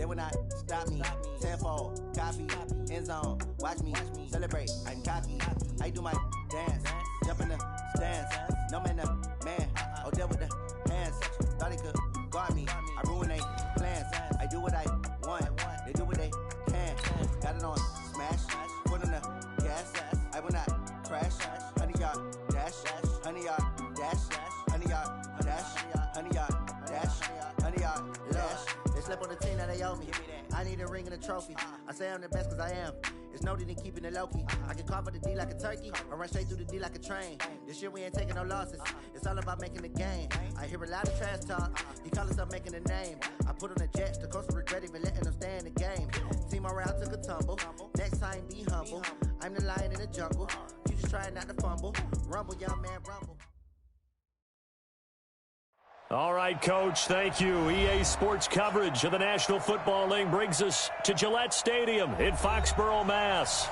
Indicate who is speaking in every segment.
Speaker 1: They will not stop me. Tenfold, copy, end zone. Watch me celebrate. I'm cocky. I do my dance. Jump in the stands. No man, man. Oh, deal with the hands. Thought he could guard me. I ruin they plans. I do what I want. They do what they can. Got it on smash. Put on the gas. I will not crash. 100-yard dash. 100-yard dash. 100-yard dash. 100-yard dash. 100-yard dash. They slept on the team that they owe me. I need a ring and a trophy. I say I'm the best cause I am. It's noted in keeping it low-key. I can carve up the D like a turkey or run straight through the D like a train. This year we ain't taking no losses. It's all about making the game. I hear a lot of trash talk. He call himself making a name. I put on the Jets. The coach will regret even letting them stay in the game. Team morale took a tumble. Next time be humble. I'm the lion in the jungle. You just trying not to fumble. Rumble, young man, rumble.
Speaker 2: All right, Coach, thank you. EA Sports coverage of the National Football League brings us to Gillette Stadium in Foxborough, Mass.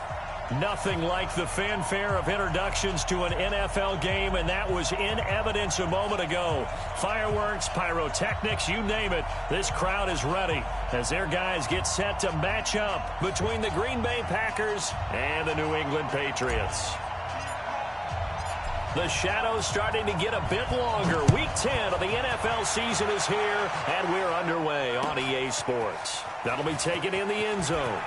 Speaker 2: Nothing like the fanfare of introductions to an NFL game, and that was in evidence a moment ago. Fireworks, pyrotechnics, you name it. This crowd is ready as their guys get set to match up between the Green Bay Packers and the New England Patriots. The shadow's starting to get a bit longer. Week 10 of the NFL season is here, and we're underway on EA Sports. That'll be taken in the end zone.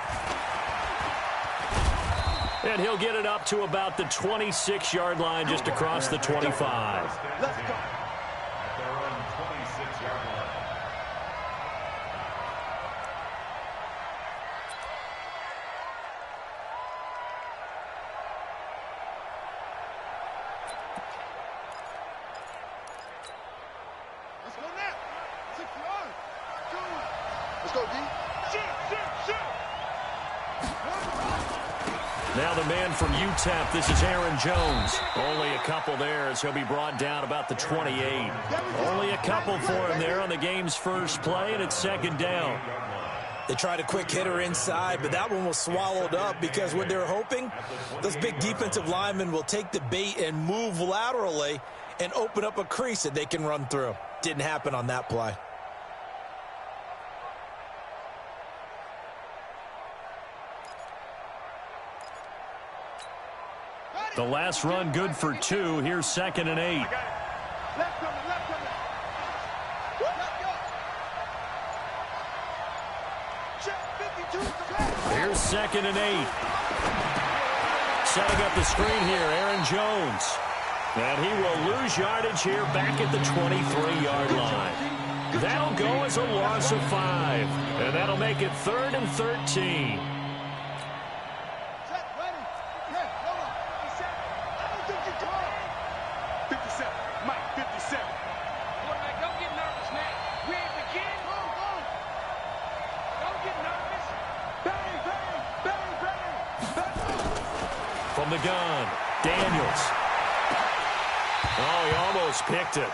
Speaker 2: And he'll get it up to about the 26-yard line just across the 25.
Speaker 3: Let's go. At their own 26-yard line.
Speaker 4: Let's go now. 6 yards. Let's go, D. Shoot.
Speaker 2: Now the man from UTEP, this is Aaron Jones. Only a couple there as he'll be brought down about the 28. Only a couple for him there on the game's first play, and it's second down.
Speaker 5: They tried a quick hitter inside, but that one was swallowed up because what they're hoping, those big defensive linemen will take the bait and move laterally and open up a crease that they can run through. Didn't happen on that play.
Speaker 2: The last run good for 2. Here's 2nd and 8.
Speaker 4: Left coming. Check 52.
Speaker 2: Here's 2nd and 8. Setting up the screen here, Aaron Jones. And he will lose yardage here back at the 23-yard line. That'll go as a loss of 5. And that'll make it 3rd and 13. From the gun, Daniels. Oh, he almost picked it.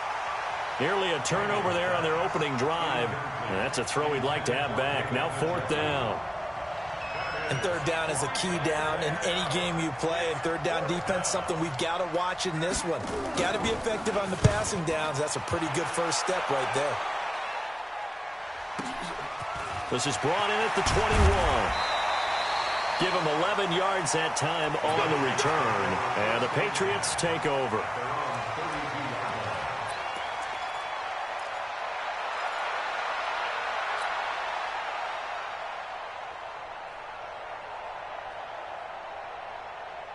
Speaker 2: Nearly a turnover there on their opening drive. And that's a throw he'd like to have back. Now 4th down.
Speaker 5: And 3rd down is a key down in any game you play. And 3rd down defense, something we've got to watch in this one. Got to be effective on the passing downs. That's a pretty good first step right there.
Speaker 2: This is brought in at the 21. Give him 11 yards that time on the return. And the Patriots take over.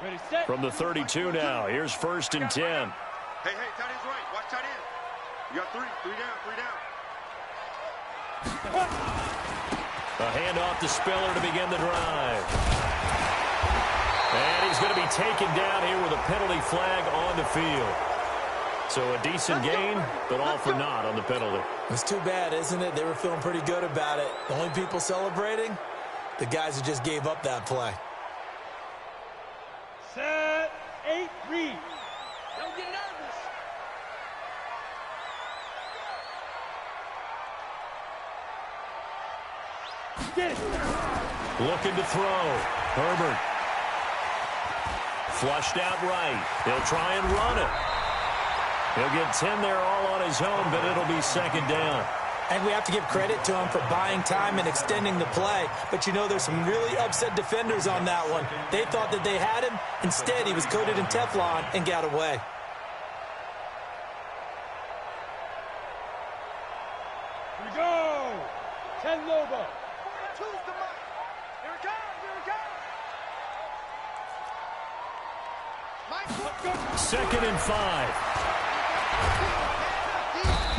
Speaker 4: Ready, set.
Speaker 2: From the 32 now, here's 1st and 10.
Speaker 4: Hey, tight end's right. Watch tight end. You got 3 down.
Speaker 2: A handoff to Spiller to begin the drive. And he's going to be taken down here with a penalty flag on the field. So a decent gain, but all for naught on the penalty.
Speaker 5: It's too bad, isn't it? They were feeling pretty good about it. The only people celebrating, the guys who just gave up that play.
Speaker 4: Set. 8, read. Don't get nervous. Get it.
Speaker 2: Looking to throw. Herbert. Flushed out right. He'll try and run it. He'll get 10 there all on his own, but it'll be 2nd down.
Speaker 5: And we have to give credit to him for buying time and extending the play. But, you know, there's some really upset defenders on that one. They thought that they had him. Instead, he was coated in Teflon and got away.
Speaker 4: Here we go. 10 Lobo. Choose the mic. Here it comes. Here it comes.
Speaker 2: Second and 5.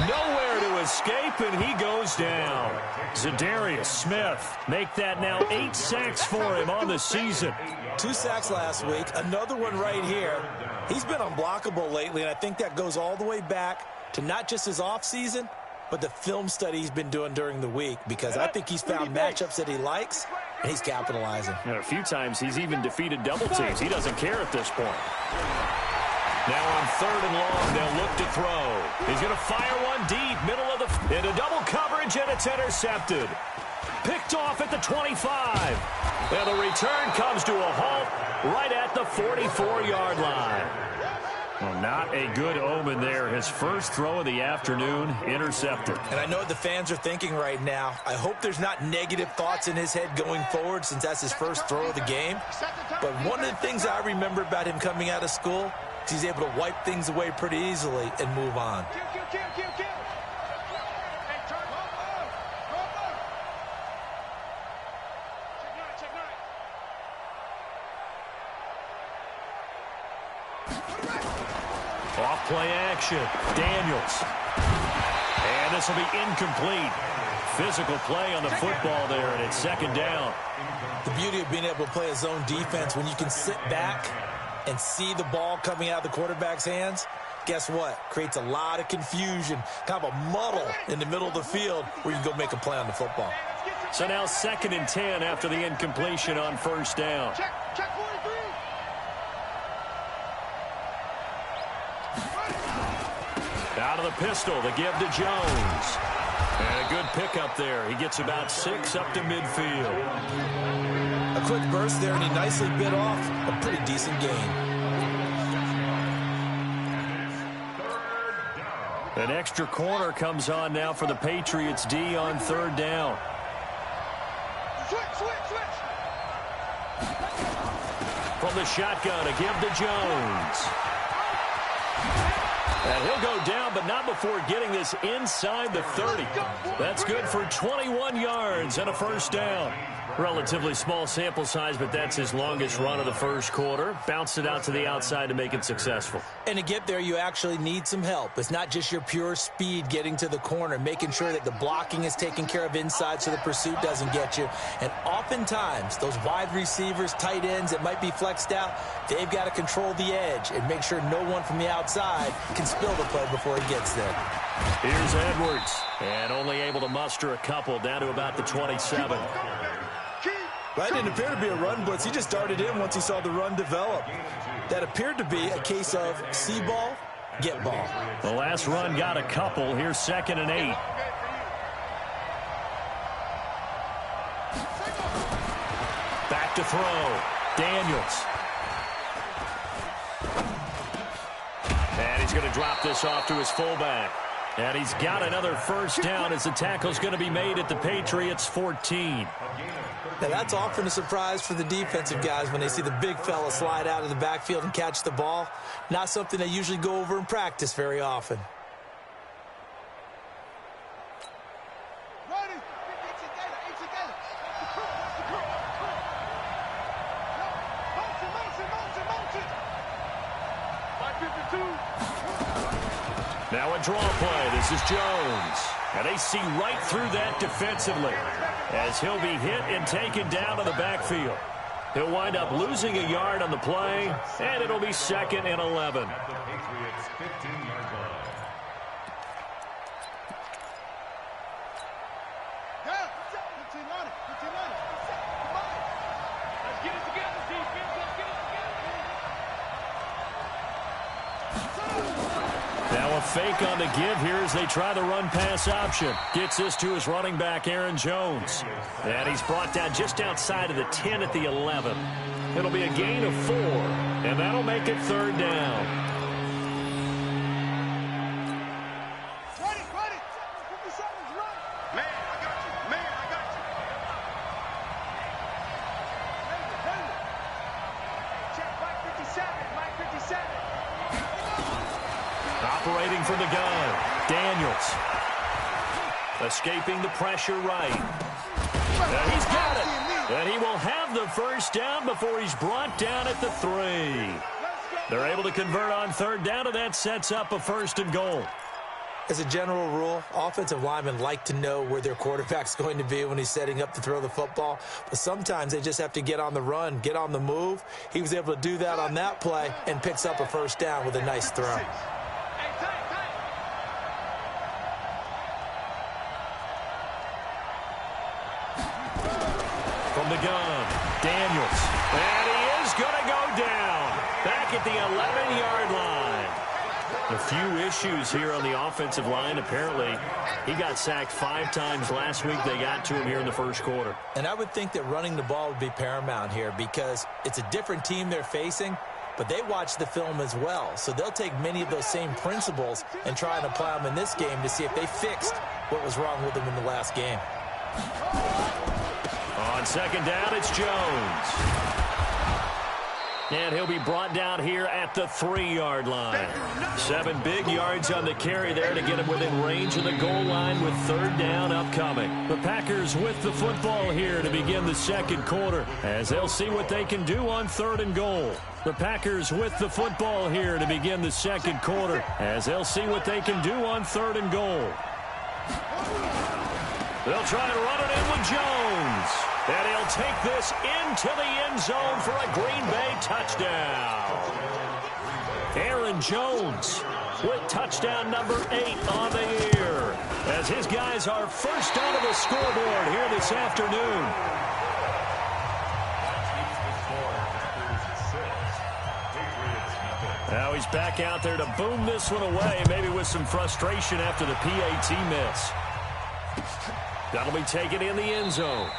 Speaker 2: Nowhere to escape, and he goes down. Za'Darius Smith make that now 8 sacks for him on the season.
Speaker 5: 2 sacks last week, another one right here. He's been unblockable lately, and I think that goes all the way back to not just his offseason, but the film study he's been doing during the week, because I think he's found matchups that he likes, and he's capitalizing.
Speaker 2: And a few times he's even defeated double teams. He doesn't care at this point. Now on 3rd and long, they'll look to throw. He's going to fire one deep, middle of the... into double coverage, and it's intercepted. Picked off at the 25. And the return comes to a halt right at the 44-yard line. Well, not a good omen there. His first throw of the afternoon, intercepted.
Speaker 5: And I know what the fans are thinking right now. I hope there's not negative thoughts in his head going forward, since that's his first throw of the game. But one of the things I remember about him coming out of school, he's able to wipe things away pretty easily and move on.
Speaker 2: Off play action. Daniels. And this will be incomplete. Physical play on the football there, and it's 2nd down.
Speaker 5: The beauty of being able to play a zone defense, when you can sit back and see the ball coming out of the quarterback's hands, guess what? Creates a lot of confusion, kind of a muddle in the middle of the field where you can go make a play on the football.
Speaker 2: So now 2nd and 10 after the incompletion on 1st down.
Speaker 4: Check 43.
Speaker 2: Out of the pistol, the give to Jones. And a good pickup there. He gets about 6 up to midfield.
Speaker 5: A quick burst there, and he nicely bit off a pretty decent gain.
Speaker 2: An extra corner comes on now for the Patriots D on 3rd down.
Speaker 4: Switch.
Speaker 2: From the shotgun, a give to Jones. And he'll go down, but not before getting this inside the 30. That's good for 21 yards and a 1st down. Relatively small sample size, but that's his longest run of the first quarter. Bounced it out to the outside to make it successful.
Speaker 5: And to get there, you actually need some help. It's not just your pure speed getting to the corner, making sure that the blocking is taken care of inside so the pursuit doesn't get you. And oftentimes, those wide receivers, tight ends that might be flexed out, they've got to control the edge and make sure no one from the outside can spill the play before he gets there.
Speaker 2: Here's Edwards, and only able to muster a couple down to about the 27.
Speaker 5: That didn't appear to be a run blitz. He just darted in once he saw the run develop. That appeared to be a case of see ball, get ball.
Speaker 2: The last run got a couple. Here's 2nd and 8. Back to throw. Daniels. And he's going to drop this off to his fullback. And he's got another 1st down as the tackle's going to be made at the Patriots 14.
Speaker 5: Now, that's often a surprise for the defensive guys when they see the big fella slide out of the backfield and catch the ball. Not something they usually go over in practice very often.
Speaker 2: Now a draw play. This is Jones. And they see right through that defensively as he'll be hit and taken down to the backfield. He'll wind up losing a yard on the play, and it'll be 2nd and 11. Now a fake on the give here as they try the run-pass option. Gets this to his running back, Aaron Jones. And he's brought down just outside of the 10 at the 11. It'll be a gain of 4, and that'll make it 3rd down. Separating from the gun. Daniels. Escaping the pressure right. And he's got it. And he will have the first down before he's brought down at the 3. They're able to convert on third down, and that sets up a 1st and goal.
Speaker 5: As a general rule, offensive linemen like to know where their quarterback's going to be when he's setting up to throw the football. But sometimes they just have to get on the run, get on the move. He was able to do that on that play and picks up a 1st down with a nice throw.
Speaker 2: From the gun, Daniels. And he is going to go down. Back at the 11-yard line. A few issues here on the offensive line. Apparently, he got sacked 5 times last week. They got to him here in the first quarter.
Speaker 5: And I would think that running the ball would be paramount here because it's a different team they're facing, but they watch the film as well. So they'll take many of those same principles and try and apply them in this game to see if they fixed what was wrong with them in the last game.
Speaker 2: On second down, it's Jones. And he'll be brought down here at the 3-yard line. 7 big yards on the carry there to get him within range of the goal line with third down upcoming. The Packers with the football here to begin the second quarter as they'll see what they can do on 3rd and goal. The Packers with the football here to begin the second quarter as they'll see what they can do on 3rd and goal. They'll try to run it in with Jones. And he'll take this into the end zone for a Green Bay touchdown. Aaron Jones with touchdown number 8 on the year as his guys are first out of the scoreboard here this afternoon. Now he's back out there to boom this one away, maybe with some frustration after the PAT miss. That'll be taken in the end zone.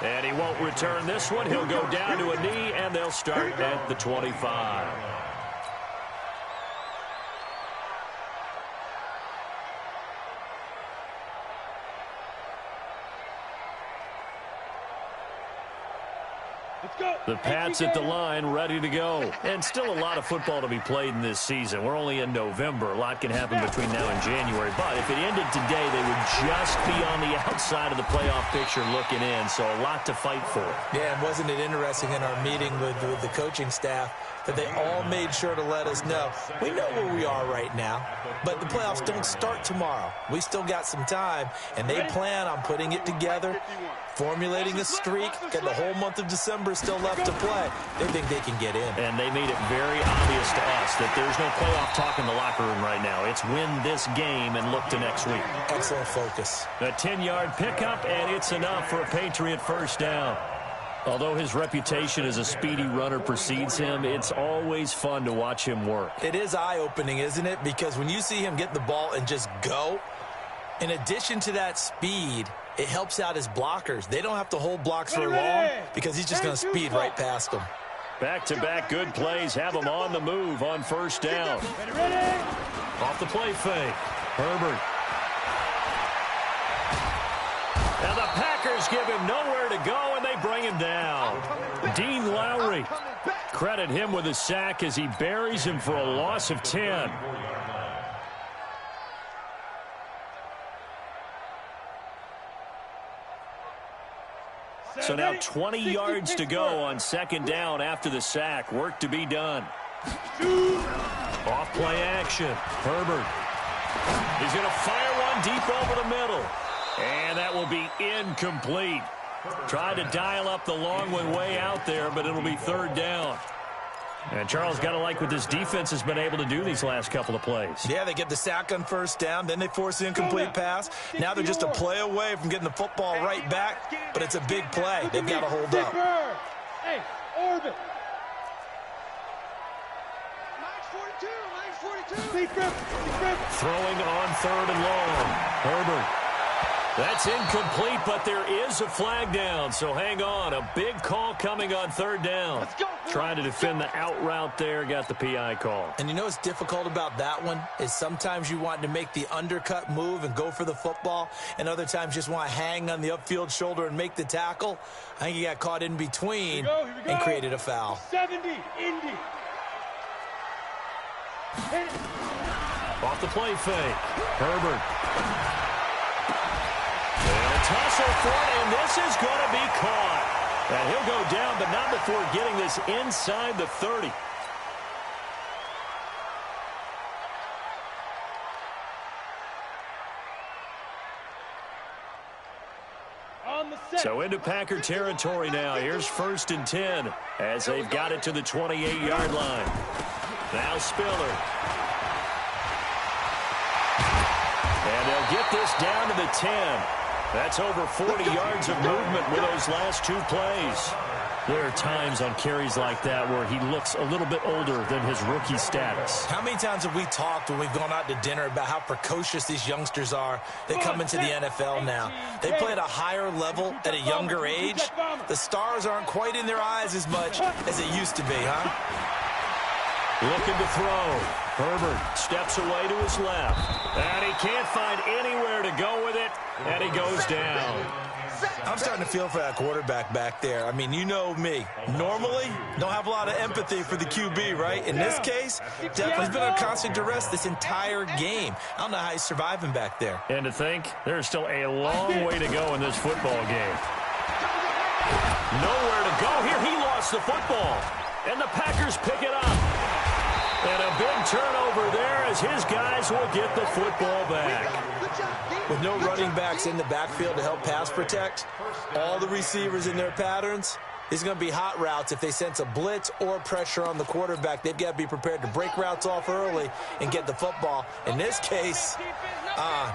Speaker 2: And he won't return this one. He'll go down to a knee, and they'll start at the 25. The Pats at the line, ready to go. And still a lot of football to be played in this season. We're only in November. A lot can happen between now and January. But if it ended today, they would just be on the outside of the playoff picture looking in. So a lot to fight for.
Speaker 5: Yeah, and wasn't it interesting in our meeting with the coaching staff that they all made sure to let us know, we know where we are right now, but the playoffs don't start tomorrow. We still got some time, and they plan on putting it together, formulating a streak, got the whole month of December still left to play. They think they can get in.
Speaker 2: And they made it very obvious to us that there's no playoff talk in the locker room right now. It's win this game and look to next week.
Speaker 5: Excellent focus.
Speaker 2: A 10-yard pickup, and it's enough for a Patriot first down. Although his reputation as a speedy runner precedes him, it's always fun to watch him work.
Speaker 5: It is eye-opening, isn't it? Because when you see him get the ball and just go, in addition to that speed, it helps out his blockers. They don't have to hold blocks for long because he's just going to speed right past them.
Speaker 2: Back-to-back good plays have him on the move on first down. Off the play fake. Herbert. Now the Packers give him nowhere to go, and they bring him down. Dean Lowry. Credit him with a sack as he buries him for a loss of 10. So now 20 yards to go on second down after the sack. Work to be done. Off play action. Herbert. He's going to fire one deep over the middle. And that will be incomplete. Tried to dial up the long one way out there, but it'll be third down. And Charles, got to like what this defense has been able to do these last couple of plays.
Speaker 5: Yeah, they get the sack on first down, then they force the incomplete pass. Now they're just a play away from getting the football right back, but it's a big play. They've got to hold up.
Speaker 4: Hey, Orbit.
Speaker 2: Throwing on third and long. Herbert. That's incomplete, but there is a flag down, so hang on. A big call coming on third down. Trying to defend the out route there, got the PI call.
Speaker 5: And you know what's difficult about that one is sometimes you want to make the undercut move and go for the football, and other times just want to hang on the upfield shoulder and make the tackle. I think he got caught in between and created a foul.
Speaker 4: 70, Indy. Hit it.
Speaker 2: Off the play fake. Herbert. They'll tussle for it, and this is going to be caught. And he'll go down, but not before getting this inside the 30. So into Packer territory now. Here's 1st and 10 as they've got it to the 28-yard line. Now Spiller. And they'll get this down to the 10. That's over 40 yards of movement with those last 2 plays. There are times on carries like that where he looks a little bit older than his rookie status.
Speaker 5: How many times have we talked when we've gone out to dinner about how precocious these youngsters are that come into the NFL now? They play at a higher level at a younger age. The stars aren't quite in their eyes as much as it used to be, huh?
Speaker 2: Looking to throw. Herbert steps away to his left. And he can't find anywhere to go with it. And he goes down.
Speaker 5: I'm starting to feel for that quarterback back there. I mean, you know me. Normally, don't have a lot of empathy for the QB, right? In this case, definitely been on constant duress this entire game. I don't know how he's surviving back there.
Speaker 2: And to think, there's still a long way to go in this football game. Nowhere to go here. He lost the football. And the Packers pick it up. And a big turnover there as his guys will get the football back.
Speaker 5: With no running backs in the backfield to help pass protect, all the receivers in their patterns, these are going to be hot routes. If they sense a blitz or pressure on the quarterback, they've got to be prepared to break routes off early and get the football. In this case,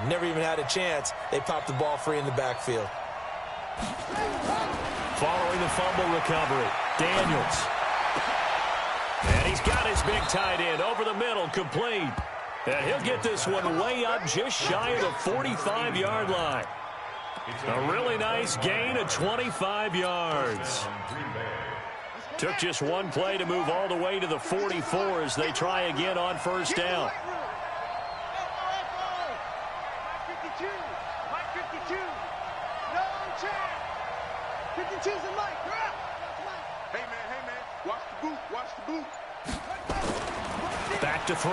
Speaker 5: never even had a chance. They popped the ball free in the backfield.
Speaker 2: Following the fumble recovery, Daniels. And he's got his big tight end over the middle, complete. And he'll get this one way up just shy of the 45-yard line. A really nice gain of 25 yards. Took just one play to move all the way to the 44 as they try again on 1st down. Back to throw.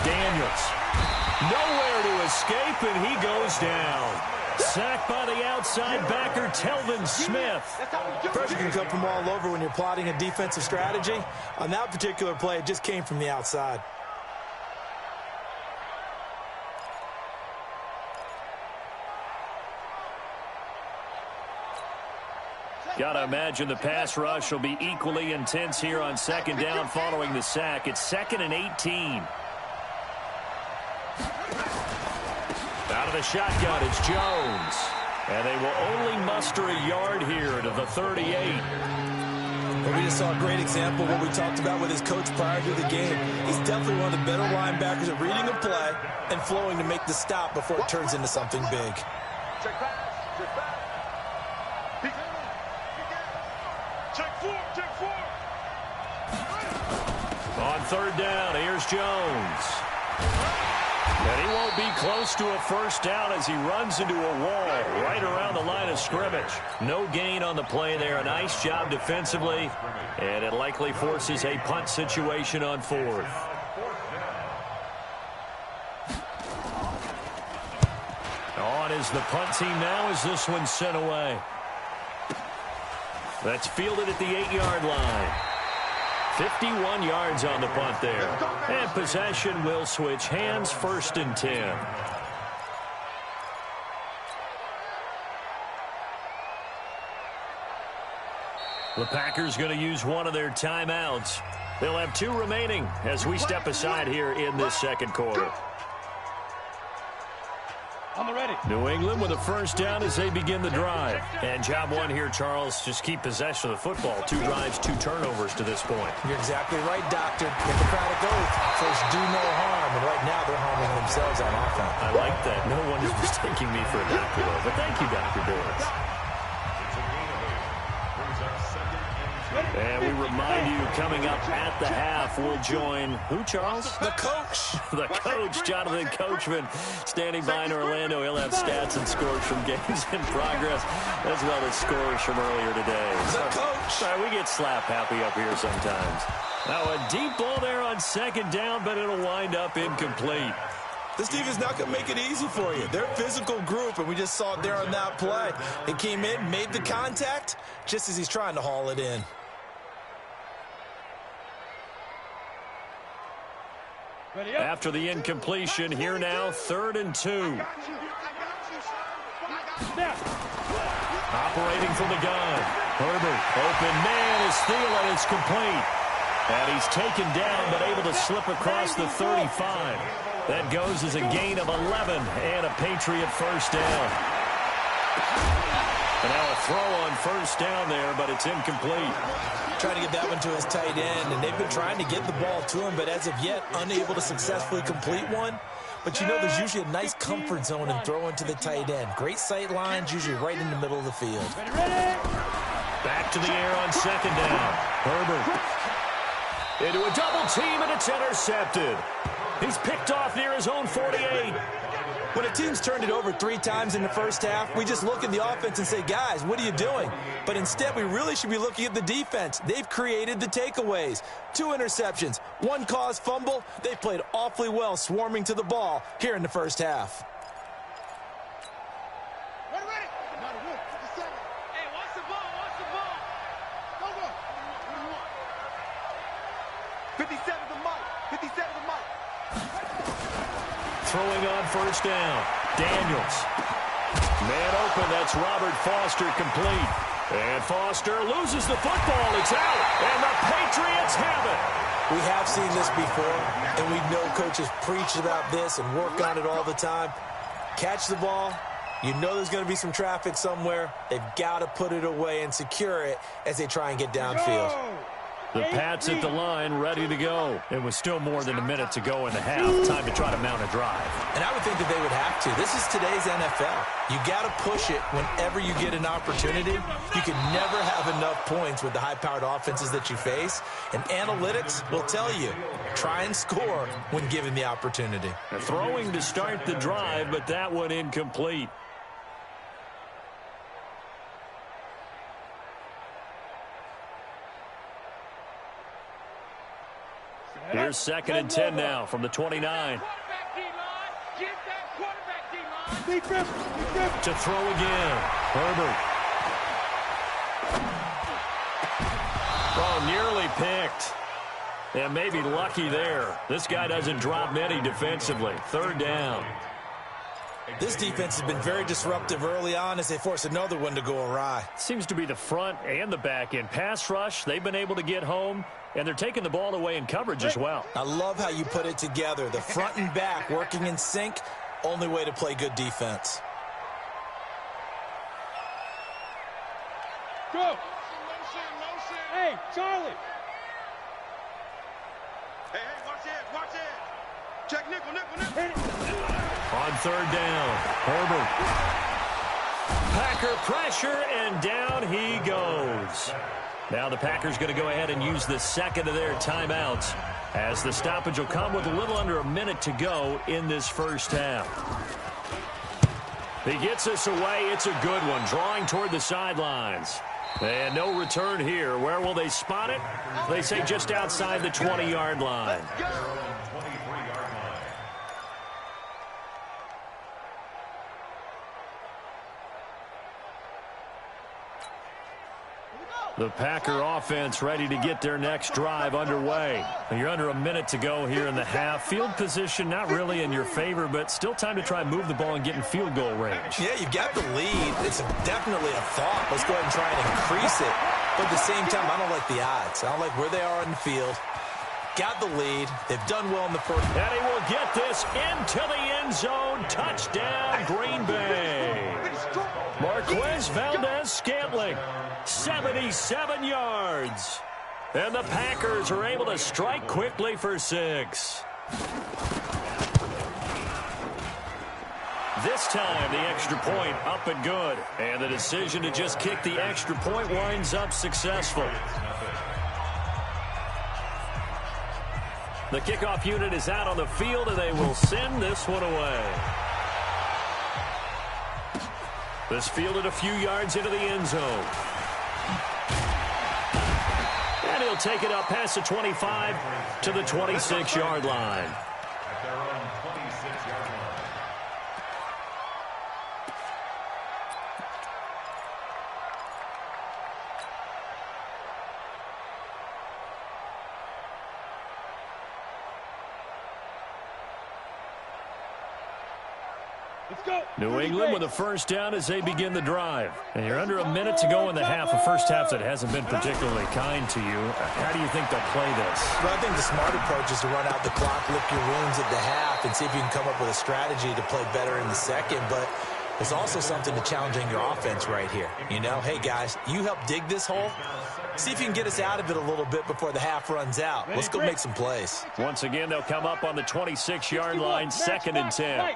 Speaker 2: Daniels. Nowhere to escape, and he goes down. Sacked by the outside backer, Telvin Smith.
Speaker 5: Pressure can come from all over when you're plotting a defensive strategy. On that particular play, it just came from the outside.
Speaker 2: Got to imagine the pass rush will be equally intense here on 2nd down following the sack. It's 2nd and 18. Out of the shotgun, it's Jones. And they will only muster a yard here to the 38.
Speaker 5: And we just saw a great example of what we talked about with his coach prior to the game. He's definitely one of the better linebackers at reading a play and flowing to make the stop before it turns into something big.
Speaker 4: Check back. Check four.
Speaker 2: On 3rd down, here's Jones. And he won't be close to a 1st down as he runs into a wall right around the line of scrimmage. No gain on the play there. A nice job defensively. And it likely forces a punt situation on 4th. On is the punt team now as this one's sent away. That's fielded at the 8-yard line. 51 yards on the punt there. And possession will switch hands, 1st and 10. The Packers going to use one of their timeouts. They'll have 2 remaining as we step aside here in this 2nd quarter.
Speaker 4: I'm ready.
Speaker 2: New England with a 1st down as they begin the drive. And job 1 here, Charles, just keep possession of the football. 2 drives, 2 turnovers to this point.
Speaker 5: You're exactly right, Doctor. Hippocratic oath. First, do no harm. And right now, they're harming themselves on offense.
Speaker 2: I like that. No one is mistaking me for a doctor, though. But thank you, Dr. Doris. And we remind you, coming up at the half, we'll join who, Charles?
Speaker 5: The coach.
Speaker 2: The coach, Jonathan Coachman, standing by in Orlando. He'll have stats and scores from games in progress, as well as scores from earlier today.
Speaker 5: The coach.
Speaker 2: Sorry, we get slap happy up here sometimes. Now, a deep ball there on 2nd down, but it'll wind up incomplete.
Speaker 5: This defense is not going to make it easy for you. They're a physical group, and we just saw it there on that play. He came in, made the contact, just as he's trying to haul it in.
Speaker 2: After the incompletion, here now, 3rd and 2. Operating from the gun. Herbert, open man is Thielen. It's complete. And he's taken down, but able to slip across the 35. That goes as a gain of 11 and a Patriot first down. And now a throw on first down there, but it's incomplete.
Speaker 5: Trying to get that one to his tight end, and they've been trying to get the ball to him, but as of yet, unable to successfully complete one. But you know there's usually a nice comfort zone in throwing to the tight end. Great sight lines, usually right in the middle of the field.
Speaker 2: Back to the air on 2nd down. Herbert. Into a double team, and it's intercepted. He's picked off near his own 48.
Speaker 5: When a team's turned it over 3 times in the first half, we just look at the offense and say, guys, what are you doing? But instead, we really should be looking at the defense. They've created the takeaways. 2 interceptions, 1 caused fumble. They played awfully well swarming to the ball here in the first half.
Speaker 2: Throwing on first down. Daniels. Man open. That's Robert Foster complete. And Foster loses the football. It's out. And the Patriots have it.
Speaker 5: We have seen this before, and we know coaches preach about this and work on it all the time. Catch the ball. You know there's going to be some traffic somewhere. They've got to put it away and secure it as they try and get downfield.
Speaker 2: The Pats at the line, ready to go. It was still more than a minute to go in the half. Time to try to mount a drive.
Speaker 5: And I would think that they would have to. This is today's NFL. You got to push it whenever you get an opportunity. You can never have enough points with the high-powered offenses that you face. And analytics will tell you, try and score when given the opportunity.
Speaker 2: Throwing to start the drive, but that one incomplete. Here's 2nd and 10 now from the 29. To throw again. Herbert. Oh, nearly picked. And maybe lucky there. This guy doesn't drop many defensively. 3rd down.
Speaker 5: This defense has been very disruptive early on as they force another one to go awry.
Speaker 2: Seems to be the front and the back end. Pass rush, they've been able to get home, and they're taking the ball away in coverage as well.
Speaker 5: I love how you put it together. The front and back working in sync, only way to play good defense.
Speaker 4: Go! Hey, Charlie!
Speaker 6: Hey, watch it! Check nickel.
Speaker 2: On 3rd down, Herbert. Packer pressure, and down he goes. Now the Packers going to go ahead and use the 2nd of their timeouts as the stoppage will come with a little under a minute to go in this first half. He gets us away. It's a good one, drawing toward the sidelines. And no return here. Where will they spot it? They say just outside the 20-yard line. The Packer offense ready to get their next drive underway. You're under a minute to go here in the half. Field position not really in your favor, but still time to try and move the ball and get in field goal range.
Speaker 5: Yeah, you've got the lead. It's definitely a thought. Let's go ahead and try and increase it. But at the same time, I don't like the odds. I don't like where they are in the field. Got the lead. They've done well in the first.
Speaker 2: And he will get this into the end zone. Touchdown, Green Bay. Marquez Valdez-Scantling, 77 yards. And the Packers are able to strike quickly for 6. This time, the extra point up and good. And the decision to just kick the extra point winds up successful. The kickoff unit is out on the field, and they will send this one away. This fielded a few yards into the end zone. And he'll take it up past the 25 to the 26-yard line.
Speaker 3: At their own 26-yard
Speaker 2: New England with a first down as they begin the drive. And you're under a minute to go in the half, a first half that hasn't been particularly kind to you. How do you think they'll play this?
Speaker 5: Well, I think the smart approach is to run out the clock, lick your wounds at the half, and see if you can come up with a strategy to play better in the second. But there's also something to challenging your offense right here. You know, hey, guys, you help dig this hole. See if you can get us out of it a little bit before the half runs out. Let's go make some plays.
Speaker 2: Once again, they'll come up on the 26-yard line, 2nd and 10.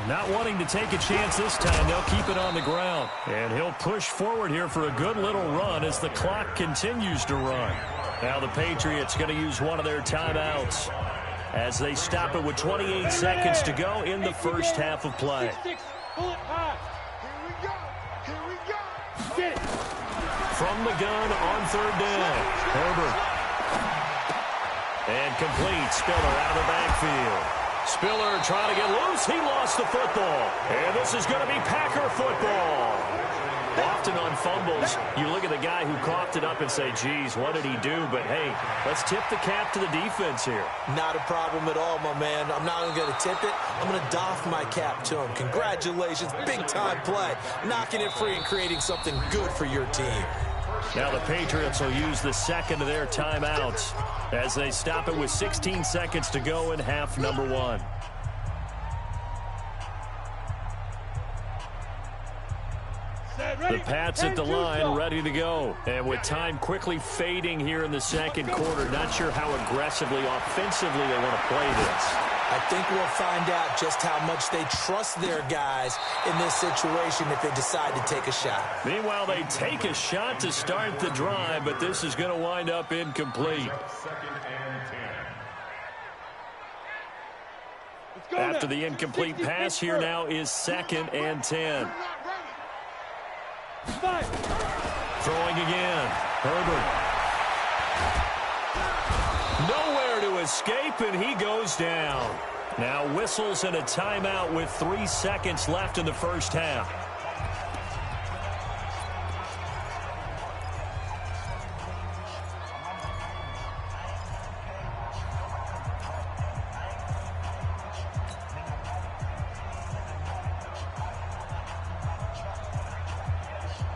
Speaker 2: Not wanting to take a chance this time, they'll keep it on the ground. And he'll push forward here for a good little run as the clock continues to run. Now the Patriots going to use one of their timeouts as they stop it with 28 seconds to go in the first half of play. From the gun on 3rd down, Herbert. And complete. Spiller out of the backfield. Spiller trying to get loose. He lost the football. And this is going to be Packer football. Often on fumbles, you look at the guy who coughed it up and say, geez, what did he do? But, hey, let's tip the cap to the defense here.
Speaker 5: Not a problem at all, my man. I'm not even going to tip it. I'm going to doff my cap to him. Congratulations. Big-time play. Knocking it free and creating something good for your team.
Speaker 2: Now the Patriots will use the second of their timeouts as they stop it with 16 seconds to go in half number 1. The Pats at the line, ready to go. And with time quickly fading here in the second quarter, not sure how aggressively, offensively they want to play this.
Speaker 5: I think we'll find out just how much they trust their guys in this situation if they decide to take a shot.
Speaker 2: Meanwhile, they take a shot to start the drive, but this is going to wind up incomplete. After the incomplete pass, here now is 2nd and 10. Throwing again. Herbert. Nowhere to escape, and he goes down. Now whistles and a timeout with 3 seconds left in the first half.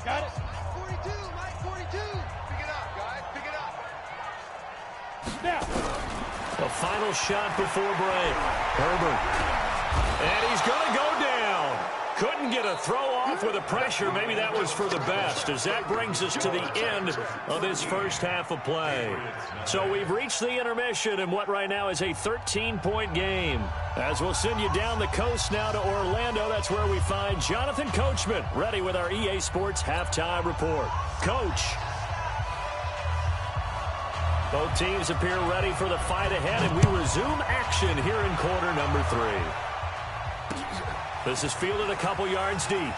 Speaker 4: Got it. 42, Mike, 42. Pick it up, guys. Pick it up. Now.
Speaker 2: The final shot before break. Herbert. And he's going to go down. Couldn't get a throw off with the pressure. Maybe that was for the best, as that brings us to the end of this first half of play. So we've reached the intermission in what right now is a 13-point game. As we'll send you down the coast now to Orlando, that's where we find Jonathan Coachman, ready with our EA Sports halftime report. Coach. Both teams appear ready for the fight ahead, and we resume action here in quarter number 3. This is fielded a couple yards deep.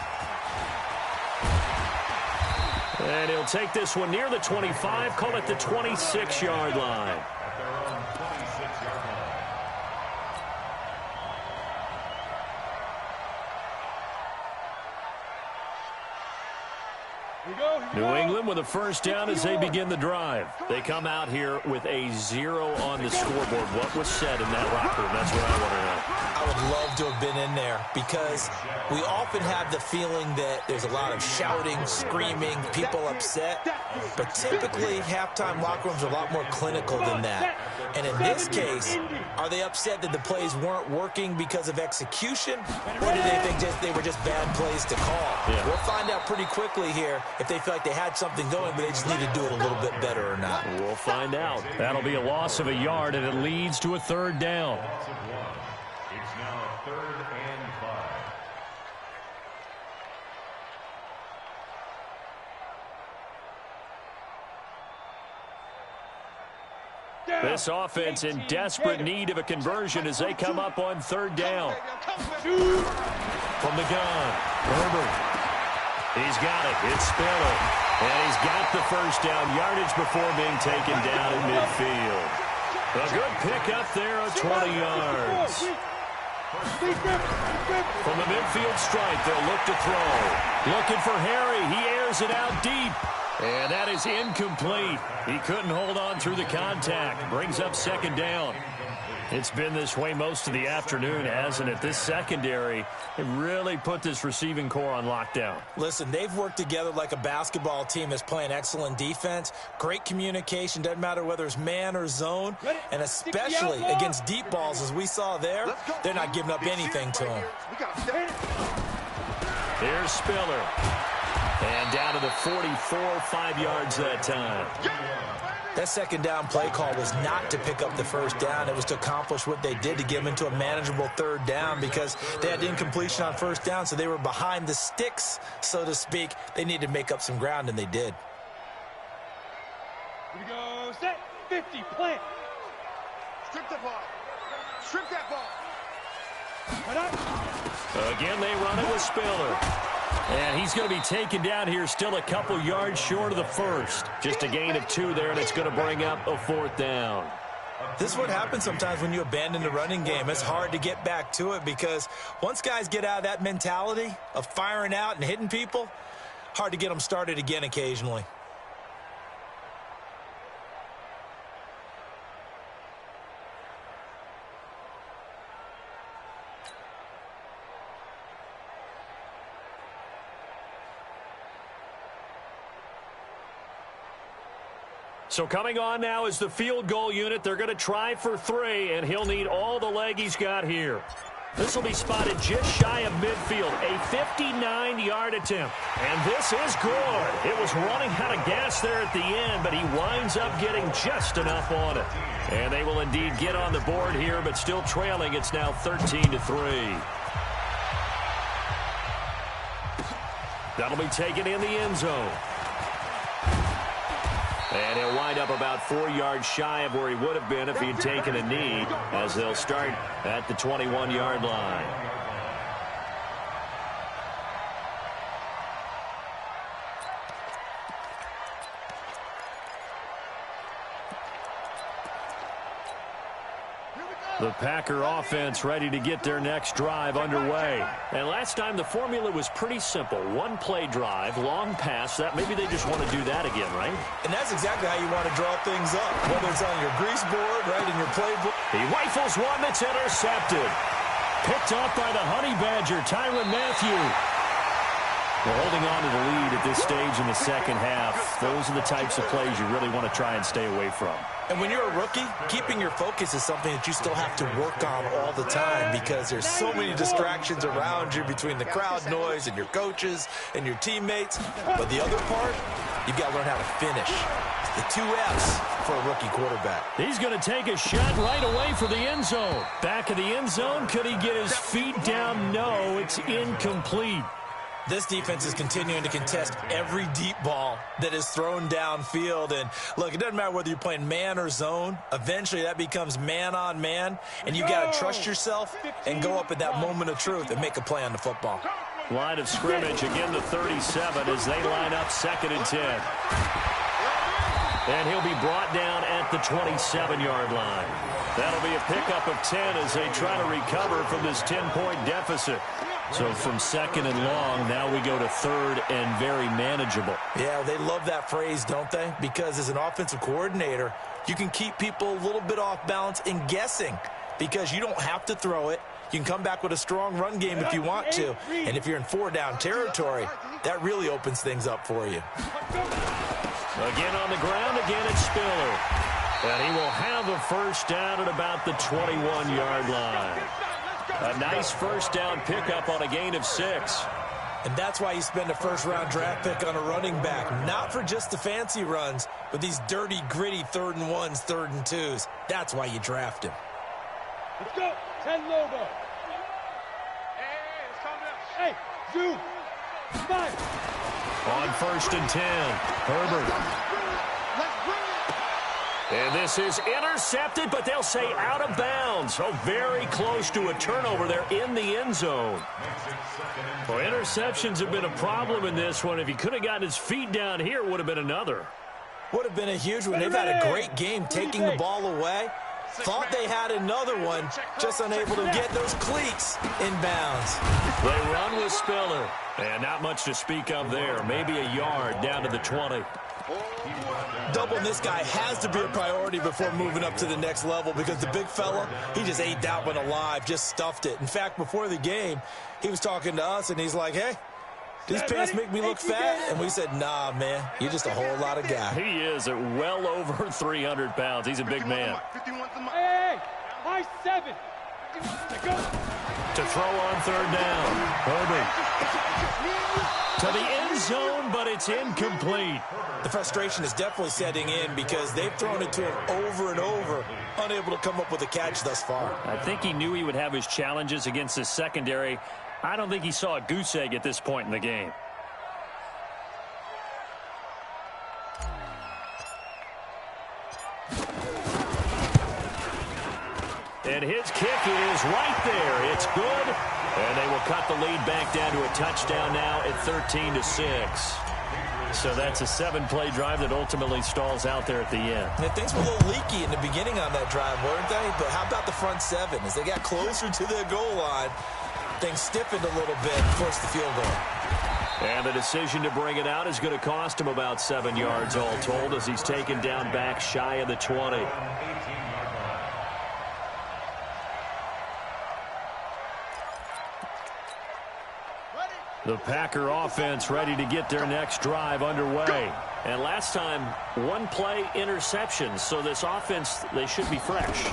Speaker 2: And he'll take this one near the 25, call it the 26-yard line. New England with a first down as they begin the drive. They come out here with a 0 on the scoreboard. What was said in that locker room? That's what I want to know.
Speaker 5: I would love to have been in there because we often have the feeling that there's a lot of shouting, screaming, people upset. But typically, halftime locker rooms are a lot more clinical than that. And in this case, are they upset that the plays weren't working because of execution? Or do they think they were just bad plays to call?
Speaker 2: Yeah.
Speaker 5: We'll find out pretty quickly here if they feel like they had something going, but they just need to do it a little bit better or not.
Speaker 2: We'll find out. That'll be a loss of a yard, and it leads to a 3rd down.
Speaker 3: It's now 3rd and 5.
Speaker 2: This offense in desperate need of a conversion as they come up on 3rd down. From the gun, Herbert. He's got it. It's Spiller. And he's got the first down yardage before being taken down in midfield. A good pick up there of 20 yards. From the midfield stripe, they'll look to throw. Looking for Harry. He airs it out deep. And that is incomplete. He couldn't hold on through the contact. Brings up 2nd down. It's been this way most of the afternoon, hasn't it? This secondary, it really put this receiving core on lockdown.
Speaker 5: Listen, they've worked together like a basketball team that's playing excellent defense, great communication, doesn't matter whether it's man or zone, and especially against deep balls, as we saw there, they're not giving up anything to them.
Speaker 2: Here's Spiller. And down to the 44, 5 yards that time.
Speaker 5: That second down play call was not to pick up the first down. It was to accomplish what they did, to get them into a manageable third down, because they had incompletion on first down, so they were behind the sticks, so to speak. They needed to make up some ground, and they did.
Speaker 4: Here we go. Set. 50. Plant.
Speaker 6: Strip the ball. Strip that ball.
Speaker 2: Again, they run it with Spiller. And he's going to be taken down here, still a couple yards short of the first. Just a gain of 2 there, and it's going to bring up a 4th down.
Speaker 5: This is what happens sometimes when you abandon the running game. It's hard to get back to it, because once guys get out of that mentality of firing out and hitting people, hard to get them started again occasionally.
Speaker 2: So coming on now is the field goal unit. They're going to try for 3, and he'll need all the leg he's got here. This will be spotted just shy of midfield, a 59-yard attempt. And this is good. It was running out of gas there at the end, but he winds up getting just enough on it. And they will indeed get on the board here, but still trailing. It's now 13-3. That'll be taken in the end zone. And he'll wind up about 4 yards shy of where he would have been if he had taken a knee, as they'll start at the 21-yard line. The Packer offense ready to get their next drive underway. And last time the formula was pretty simple. 1-play drive, long pass. That maybe they just want to do that again, right?
Speaker 5: And that's exactly how you want to draw things up, whether it's on your grease board, right, in your playbook.
Speaker 2: He rifles one that's intercepted. Picked off by the Honey Badger, Tyrann Mathieu. We're holding on to the lead at this stage in the second half. Those are the types of plays you really want to try and stay away from.
Speaker 5: And when you're a rookie, keeping your focus is something that you still have to work on all the time, because there's so many distractions around you between the crowd noise and your coaches and your teammates. But the other part, you've got to learn how to finish. The 2 F's for a rookie quarterback.
Speaker 2: He's going to take a shot right away for the end zone. Back of the end zone. Could he get his feet down? No, it's incomplete.
Speaker 5: This defense is continuing to contest every deep ball that is thrown downfield. And, look, it doesn't matter whether you're playing man or zone. Eventually, that becomes man-on-man, and you've got to trust yourself and go up at that moment of truth and make a play on the football.
Speaker 2: Line of scrimmage, again the 37 as they line up 2nd and 10. And he'll be brought down at the 27-yard line. That'll be a pickup of 10 as they try to recover from this 10-point deficit. So from 2nd and long, now we go to 3rd and very manageable.
Speaker 5: Yeah, they love that phrase, don't they? Because as an offensive coordinator, you can keep people a little bit off balance and guessing, because you don't have to throw it. You can come back with a strong run game if you want to. And if you're in 4-down territory, that really opens things up for you.
Speaker 2: Again on the ground, again it's Spiller. And he will have a first down at about the 21-yard line. A nice first down pickup on a gain of 6.
Speaker 5: And that's why you spend a first-round draft pick on a running back. Not for just the fancy runs, but these dirty, gritty 3rd and 1s, 3rd and 2s. That's why you draft him.
Speaker 4: Let's go. 10 Lobo. Hey, zoom. 5.
Speaker 2: On 1st and 10, Herbert. And this is intercepted, but they'll say out of bounds. So very close to a turnover there in the end zone. Well, interceptions have been a problem in this one. If he could have gotten his feet down here, it would have been another.
Speaker 5: Would have been a huge one. They've had a great game taking the ball away. Thought they had another one, just unable to get those cleats in bounds.
Speaker 2: They run with Spiller. And not much to speak of there. Maybe a yard down to the 20.
Speaker 5: Doubling this guy has to be a priority before moving up to the next level because the big fella, he just ate that one alive, just stuffed it. In fact, before the game, he was talking to us, and he's like, hey, these pants make me look fat. And we said, nah, man, you're just a whole lot of guy.
Speaker 2: He is at well over 300 pounds. He's a big man.
Speaker 4: Hey, high 7.
Speaker 2: To throw on third down. Herbert to the end zone, but it's incomplete.
Speaker 5: The frustration is definitely setting in because they've thrown it to him over and over, unable to come up with a catch thus far.
Speaker 2: I think he knew he would have his challenges against his secondary. I don't think he saw a goose egg at this point in the game. And his kick is right there. It's good. And they will cut the lead back down to a touchdown now at 13-6. So that's a 7-play drive that ultimately stalls out there at the end.
Speaker 5: And things were a little leaky in the beginning on that drive, weren't they? But how about the front 7? As they got closer to their goal line, things stiffened a little bit and forced the field goal.
Speaker 2: And the decision to bring it out is going to cost him about 7 yards all told as he's taken down back shy of the 20. The Packer offense ready to get their next drive underway. And last time, 1-play interception. So this offense, they should be fresh.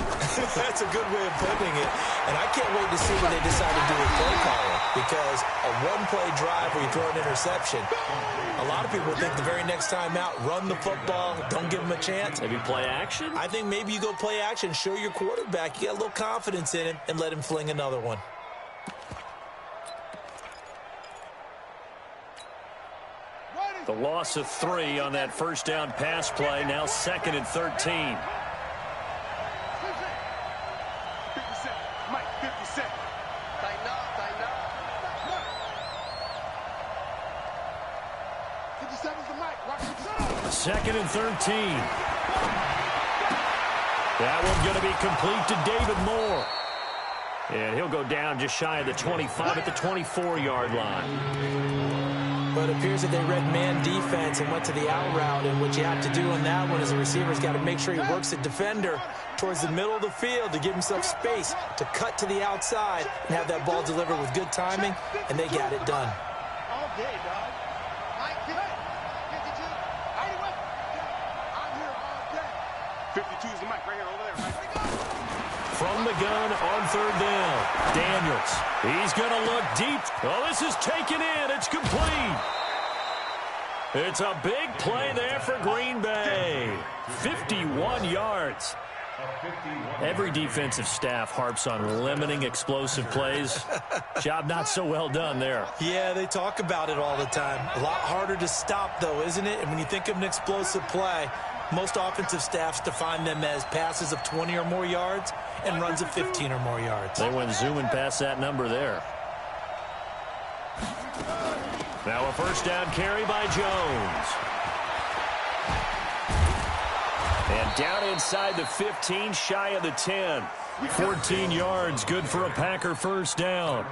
Speaker 5: That's a good way of putting it. And I can't wait to see what they decide to do with play calling. Because a 1-play drive where you throw an interception, a lot of people think the very next time out, run the football, don't give them a chance.
Speaker 2: Maybe play action?
Speaker 5: I think maybe you go play action, show your quarterback you got a little confidence in him, and let him fling another one.
Speaker 2: The loss of 3 on that first down pass play, now 2nd and 13.
Speaker 6: 50 cent. Mike, 50 cent. Tighten up, tighten up. 57's the mic. Watch it.
Speaker 2: 2nd and 13. That one's going to be complete to David Moore. And he'll go down just shy of the 25 at the 24-yard line.
Speaker 5: But it appears that they read man defense and went to the out route. And what you have to do on that one is the receiver's got to make sure he works the defender towards the middle of the field to give himself space to cut to the outside and have that ball delivered with good timing, and they got it done.
Speaker 6: All day, dog. Mike, 52. I'm here all day. 52 is the mic right here over there, Mike.
Speaker 2: From the gun on third down, Daniels. He's going to look deep. Oh, this is taken in. It's complete. It's a big play there for Green Bay. 51 yards. Every defensive staff harps on limiting explosive plays. Job not so well done there.
Speaker 5: Yeah, they talk about it all the time. A lot harder to stop, though, isn't it? And when you think of an explosive play, most offensive staffs define them as passes of 20 or more yards and runs of 15 or more yards.
Speaker 2: They went zooming past that number there. Now a first down carry by Jones. And down inside the 15, shy of the 10. 14 yards, good for a Packer first down.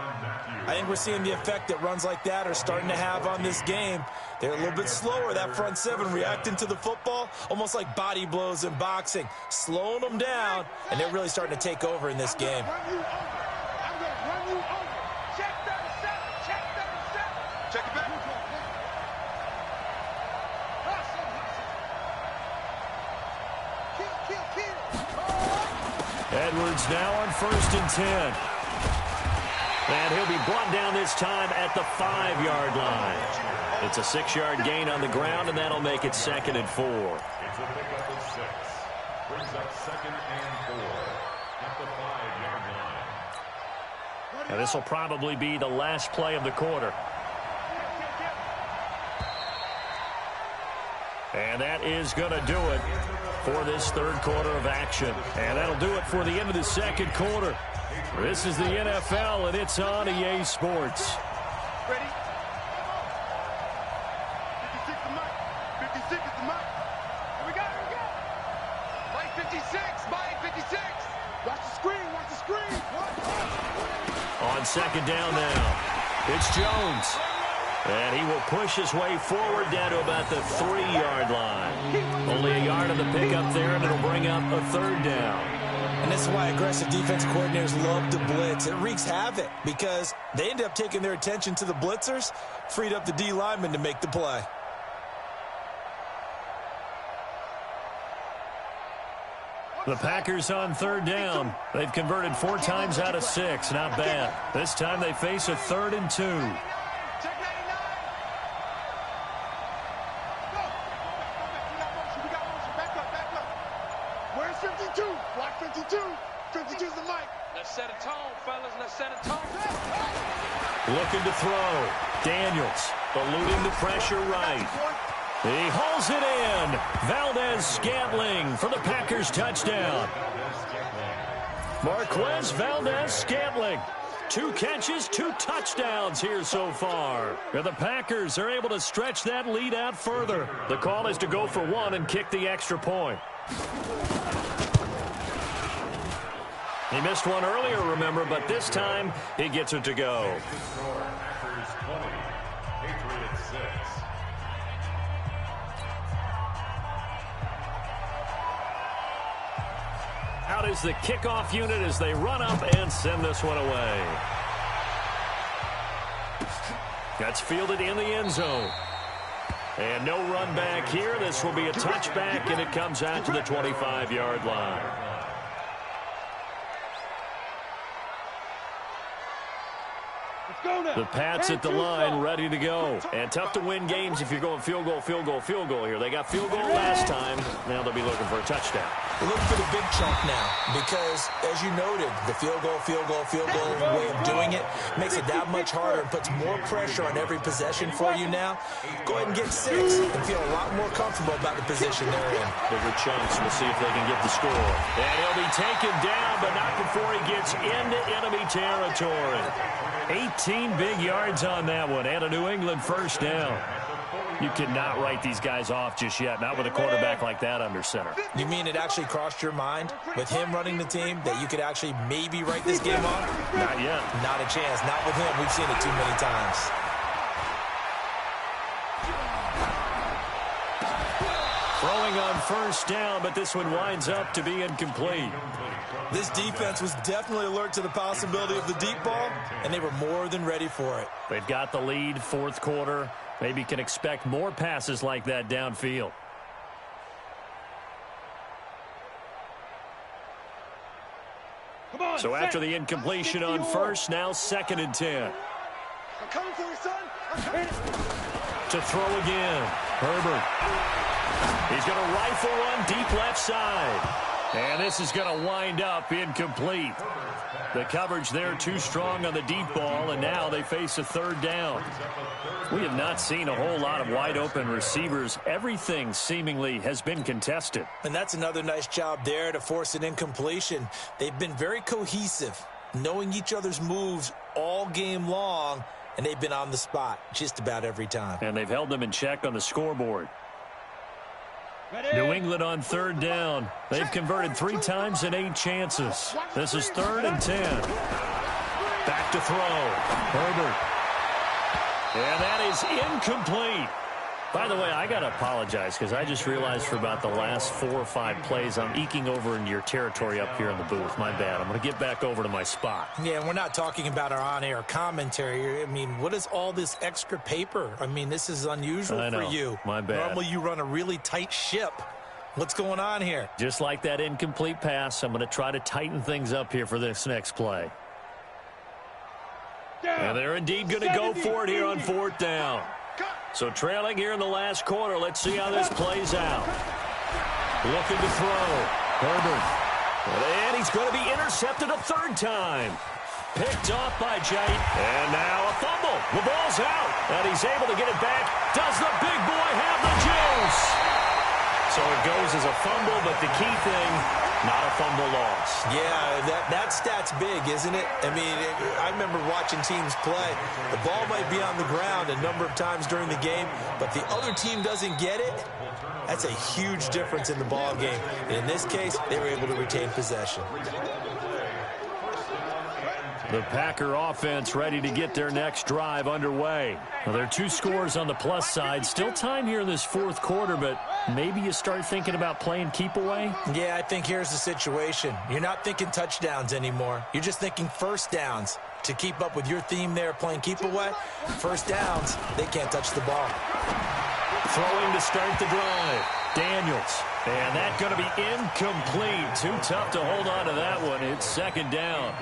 Speaker 5: I think we're seeing the effect that runs like that are starting to have on this game. They're a little bit slower, that front 7, reacting to the football, almost like body blows in boxing, slowing them down, and they're really starting to take over in this game.
Speaker 6: I'm going to run you over. Check 37. Check 37. Check it back. Kill.
Speaker 2: Edwards now on 1st and 10. And he'll be brought down this time at the 5-yard line. It's a 6-yard gain on the ground, and that'll make it 2nd and 4.
Speaker 3: It's a pickup of 6. Brings up 2nd and 4 at the 5-yard line.
Speaker 2: Now this will probably be the last play of the quarter. And that is going to do it for this third quarter of action. And that'll do it for the end of the second quarter. This is the NFL, and it's on EA Sports.
Speaker 6: Ready? 56 the mic. 56 is the mic. Here we go. Mike 56. Mike 56. Watch the screen. Watch the screen.
Speaker 2: On second down now, it's Jones. And he will push his way forward down to about the 3-yard line. Only a yard of the pickup there, and it'll bring up a 3rd down.
Speaker 5: And this is why aggressive defense coordinators love to blitz. It wreaks havoc because they end up taking their attention to the blitzers, freed up the D lineman to make the play.
Speaker 2: The Packers on 3rd down. They've converted 4 times out of 6. Not bad. This time they face a 3rd and 2.
Speaker 6: Where's 52? Block 52. 52's the mic. Let's set a tone, fellas. Let's set a tone.
Speaker 2: Looking to throw. Daniels eluding the pressure right. He hauls it in. Valdez-Scantling for the Packers touchdown. Marquez Valdez-Scantling. 2 catches, 2 touchdowns here so far. And the Packers are able to stretch that lead out further. The call is to go for 1 and kick the extra point. He missed one earlier, remember, but this time he gets it to go.
Speaker 3: Packers 20, Patriots 6.
Speaker 2: Out is the kickoff unit as they run up and send this one away. That's fielded in the end zone. And no run back here. This will be a touchback, and it comes out to the 25-yard line. The Pats at the line, ready to go. And tough to win games if you're going field goal, field goal, field goal here. They got field goal last time. Now they'll be looking for a touchdown.
Speaker 5: We're looking for the big chunk now because, as you noted, the field goal way of doing it makes it that much harder and puts more pressure on every possession for you now. Go ahead and get 6 and feel a lot more comfortable about the position they're in.
Speaker 2: Bigger chunks. We'll see if they can get the score. And he'll be taken down, but not before he gets into enemy territory. 18 big yards on that one, and a New England first down. You cannot write these guys off just yet, not with a quarterback like that under center.
Speaker 5: You mean it actually crossed your mind with him running the team that you could actually maybe write this game off?
Speaker 2: Not yet.
Speaker 5: Not a chance. Not with him. We've seen it too many times.
Speaker 2: Throwing on first down, but this one winds up to be incomplete.
Speaker 5: This defense was definitely alert to the possibility of the deep ball, and they were more than ready for it.
Speaker 2: They've got the lead, 4th quarter. Maybe can expect more passes like that downfield. So after the incompletion on first, now 2nd and 10.
Speaker 6: I'm coming for you, son. I'm coming.
Speaker 2: To throw again. Herbert. He's going to rifle one deep left side. And this is going to wind up incomplete. The coverage there too strong on the deep ball, and now they face a 3rd down. We have not seen a whole lot of wide open receivers. Everything seemingly has been contested.
Speaker 5: And that's another nice job there to force an incompletion. They've been very cohesive, knowing each other's moves all game long, and they've been on the spot just about every time.
Speaker 2: And they've held them in check on the scoreboard. New England on 3rd down. They've converted 3 times in 8 chances. This is 3rd and 10. Back to throw. Herbert. And that is incomplete. By the way, I got to apologize because I just realized for about the last 4 or 5 plays, I'm eking over into your territory up here in the booth. My bad. I'm going to get back over to my spot.
Speaker 5: Yeah, and we're not talking about our on-air commentary. I mean, what is all this extra paper? I mean, this is unusual for you.
Speaker 2: My bad.
Speaker 5: Normally you run a really tight ship. What's going on here?
Speaker 2: Just like that incomplete pass, I'm going to try to tighten things up here for this next play. And they're indeed going to go for it here on 4th down. So trailing here in the last quarter. Let's see how this plays out. Looking to throw. Herbert. And he's going to be intercepted a 3rd time. Picked off by Jait. And now a fumble. The ball's out. And he's able to get it back. Does the big boy have the juice? So it goes as a fumble, but the key thing, not a fumble loss.
Speaker 5: Yeah, that stat's big, isn't it? I mean, I remember watching teams play. The ball might be on the ground a number of times during the game, but the other team doesn't get it. That's a huge difference in the ball game. And in this case, they were able to retain possession.
Speaker 2: The Packer offense ready to get their next drive underway. Well, there are 2 scores on the plus side. Still time here in this fourth quarter, but maybe you start thinking about playing keep away?
Speaker 5: Yeah, I think here's the situation. You're not thinking touchdowns anymore. You're just thinking first downs. To keep up with your theme there, playing keep away, first downs, they can't touch the ball.
Speaker 2: Throwing to start the drive. Daniels. And that's going to be incomplete. Too tough to hold on to that one. It's second down.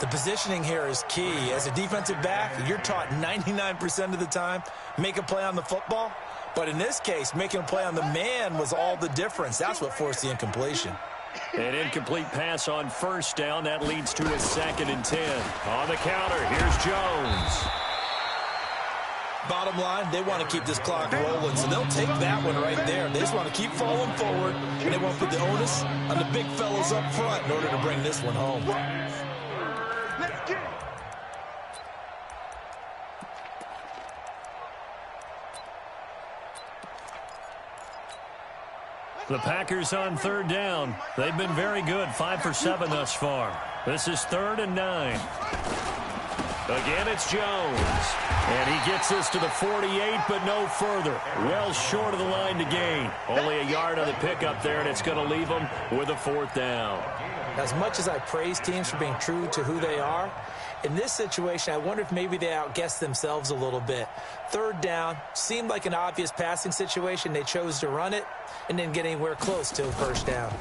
Speaker 5: The positioning here is key. As a defensive back, you're taught 99% of the time, make a play on the football. But in this case, making a play on the man was all the difference. That's what forced the incompletion.
Speaker 2: An incomplete pass on first down. That leads to a 2nd and 10. On the counter, here's Jones.
Speaker 5: Bottom line, they want to keep this clock rolling, so they'll take that one right there. They just want to keep falling forward, and they want to put the onus on the big fellas up front in order to bring this one home.
Speaker 6: Let's get it.
Speaker 2: The Packers on third down. They've been very good, 5 for 7 thus far. This is 3rd and 9. Again, it's Jones. And he gets this to the 48, but no further. Well short of the line to gain. Only a yard on the pickup there, and it's going to leave them with a 4th down.
Speaker 5: As much as I praise teams for being true to who they are, in this situation, I wonder if maybe they outguessed themselves a little bit. 3rd down, seemed like an obvious passing situation. They chose to run it and didn't get anywhere close to a first down.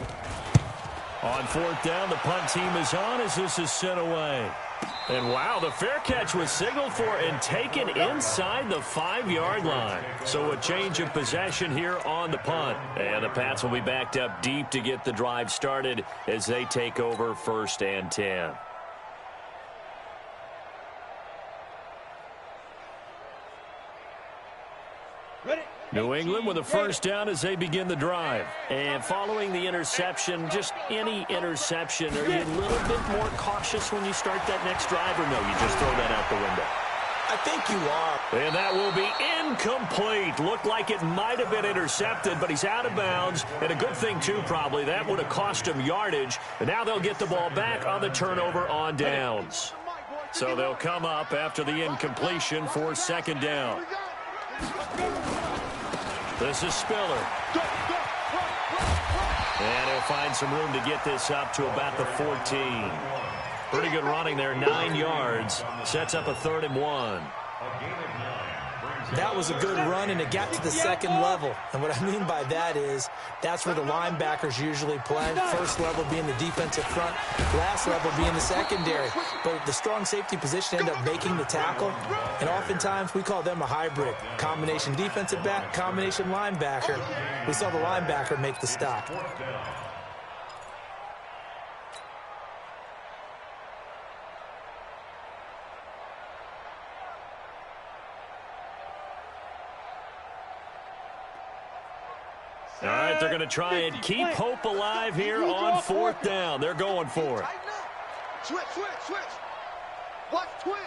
Speaker 2: On 4th down, the punt team is on as this is sent away. And wow, the fair catch was signaled for and taken inside the 5-yard line. So a change of possession here on the punt. And the Pats will be backed up deep to get the drive started as they take over 1st and 10. New England with a first down as they begin the drive. And following the interception, just any interception, are you a little bit more cautious when you start that next drive, or no, you just throw that out the window?
Speaker 5: I think you are.
Speaker 2: And that will be incomplete. Looked like it might have been intercepted, but he's out of bounds. And a good thing, too, probably. That would have cost him yardage. And now they'll get the ball back on the turnover on downs. So they'll come up after the incompletion for 2nd down. This is Spiller. And he'll find some room to get this up to about the 14. Pretty good running there, 9 yards. Sets up a 3rd and 1.
Speaker 5: That was a good run, and it got to the 2nd level. And what I mean by that is that's where the linebackers usually play. First level being the defensive front, last level being the secondary. But the strong safety position ended up making the tackle, and oftentimes we call them a hybrid. Combination defensive back, combination linebacker. We saw the linebacker make the stop.
Speaker 2: All right, they're going to try and keep hope alive here on 4th down. They're going for it.
Speaker 6: Switch. Watch twitch.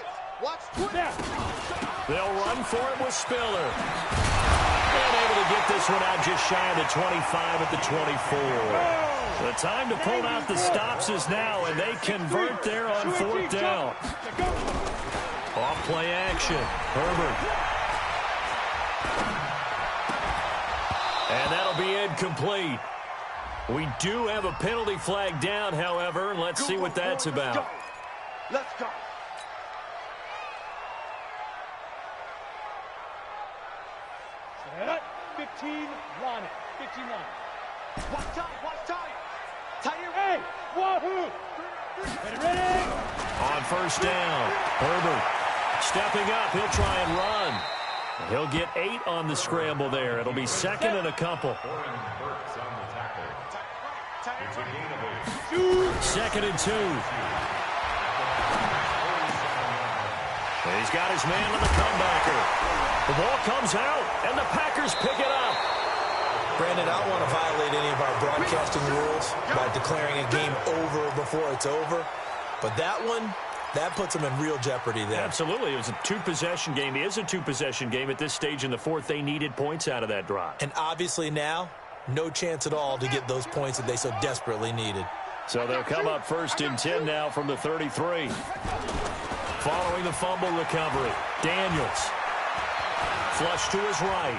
Speaker 2: They'll run for it with Spiller. And able to get this one out just shy of the 25 at the 24. The time to pull out the stops is now, and they convert there on 4th down. Off play action. Herbert. And that'll be incomplete. We do have a penalty flag down, however. Let's see what that's about.
Speaker 6: Let's go.
Speaker 4: Set. 15, run it. 15 line.
Speaker 6: Watch time. Tight end.
Speaker 4: Hey, wahoo! Ready.
Speaker 2: On 1st down, Herbert stepping up. He'll try and run. He'll get 8 on the scramble there. It'll be 2nd and a couple. 2nd and 2. And he's got his man on the comebacker. The ball comes out, and the Packers pick it up.
Speaker 5: Brandon, I don't want to violate any of our broadcasting rules by declaring a game over before it's over. But that one, that puts them in real jeopardy there.
Speaker 2: Absolutely. It was a 2-possession game. It is a 2-possession game at this stage in the 4th. They needed points out of that drive.
Speaker 5: And obviously now, no chance at all to get those points that they so desperately needed.
Speaker 2: So they'll come up 1st and 10 now from the 33. Following the fumble recovery, Daniels. Flush to his right.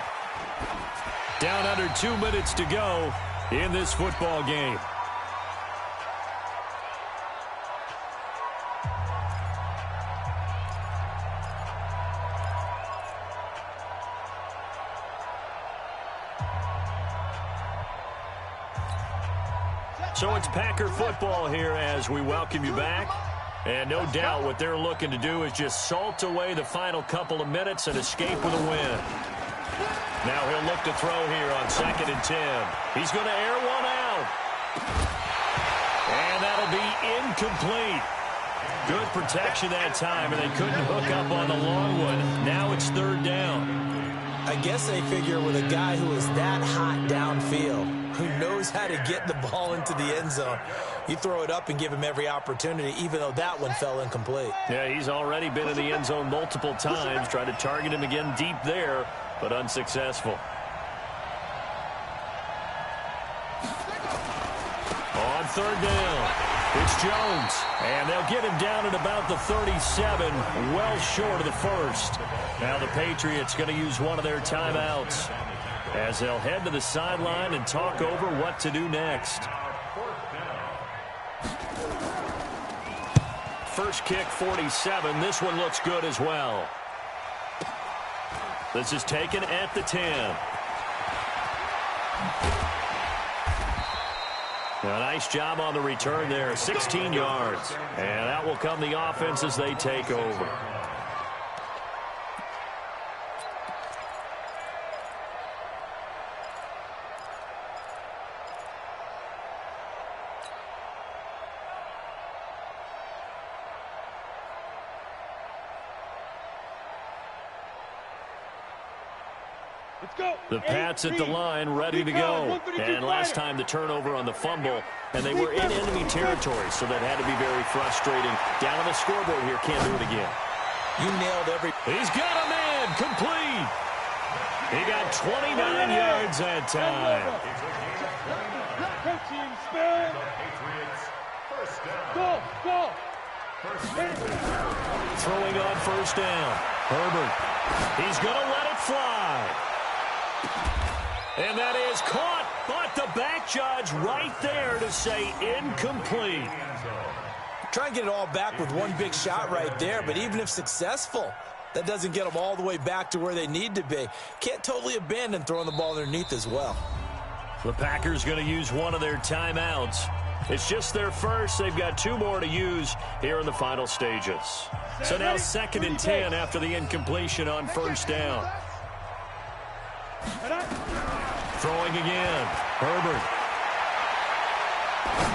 Speaker 2: Down under 2 minutes to go in this football game. So it's Packer football here as we welcome you back. And no doubt what they're looking to do is just salt away the final couple of minutes and escape with a win. Now he'll look to throw here on 2nd and 10. He's going to air one out. And that'll be incomplete. Good protection that time, and they couldn't hook up on the long one. Now it's 3rd down.
Speaker 5: I guess they figure with a guy who is that hot downfield, who knows how to get the ball into the end zone, you throw it up and give him every opportunity, even though that one fell incomplete.
Speaker 2: Yeah, he's already been in the end zone multiple times, tried to target him again deep there, but unsuccessful. On 3rd down, it's Jones, and they'll get him down at about the 37, well short of the first. Now the Patriots going to use one of their timeouts as they'll head to the sideline and talk over what to do next. First kick, 47. This one looks good as well. This is taken at the 10. A nice job on the return there, 16 yards. And that will come the offense as they take over. The Pats at the line, ready to go. And last time the turnover on the fumble, and they were in enemy territory, so that had to be very frustrating. Down on the scoreboard here, can't do it again.
Speaker 5: You nailed every...
Speaker 2: He's got a man, complete. He got 29 yards that time. Throwing on 1st down. Herbert. He's going to let it fly. And that is caught, but the back judge right there to say incomplete.
Speaker 5: Try and get it all back with one big shot right there, but even if successful, that doesn't get them all the way back to where they need to be. Can't totally abandon throwing the ball underneath as well.
Speaker 2: The Packers going to use one of their timeouts. It's just their first. They've got 2 more to use here in the final stages. So now 2nd and 10 after the incompletion on 1st down. Throwing again. Herbert.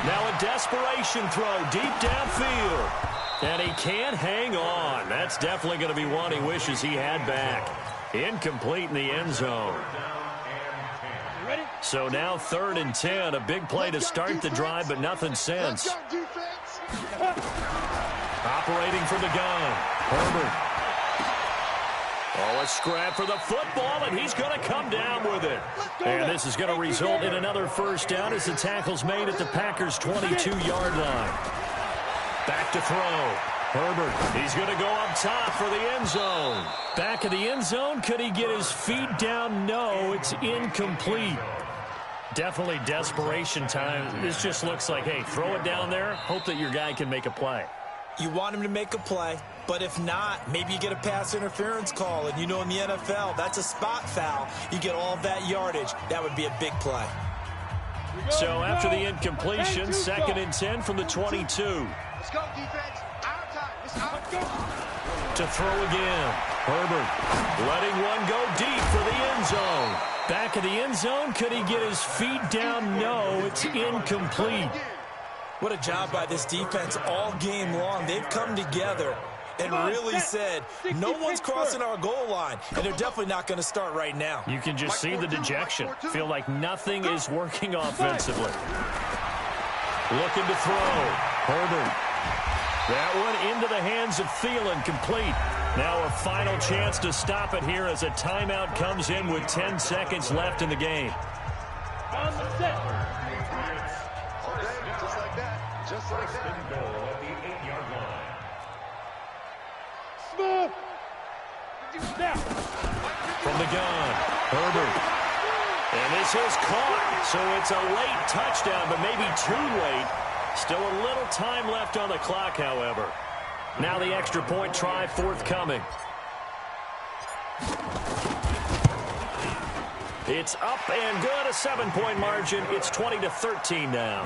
Speaker 2: Now a desperation throw deep downfield. And he can't hang on. That's definitely going to be one he wishes he had back. Incomplete in the end zone. So now 3rd and 10. A big play to start the drive, but nothing since. Operating from the gun. Herbert. Oh, a scrap for the football, and he's going to come down with it. And this is going to result in another 1st down as the tackle's made at the Packers' 22-yard line. Back to throw. Herbert, he's going to go up top for the end zone. Back of the end zone, could he get his feet down? No, it's incomplete. Definitely desperation time. This just looks like, hey, throw it down there, hope that your guy can make a play.
Speaker 5: You want him to make a play, but if not, maybe you get a pass interference call, and you know in the NFL, that's a spot foul. You get all of that yardage. That would be a big play.
Speaker 2: So after the incompletion, 2nd and 10 from the 22.
Speaker 6: Let's go, defense. Our time. It's our go.
Speaker 2: To throw again. Herbert letting one go deep for the end zone. Back of the end zone, could he get his feet down? No, it's incomplete.
Speaker 5: What a job by this defense all game long. They've come together and really said, no one's crossing our goal line, and they're definitely not going to start right now.
Speaker 2: You can just see the dejection. Feel like nothing is working offensively. Looking to throw. Herbert. That one into the hands of Thielen, complete. Now a final chance to stop it here as a timeout comes in with 10 seconds left in the game.
Speaker 6: On the set. Just like that. Just like that.
Speaker 3: Goal at the 8-yard line.
Speaker 4: move.
Speaker 2: From the gun, Herbert. And this is caught, so it's a late touchdown, but maybe too late. Still a little time left on the clock, however. Now the extra point try forthcoming. It's up and good, a 7-point margin. It's 20-13 now.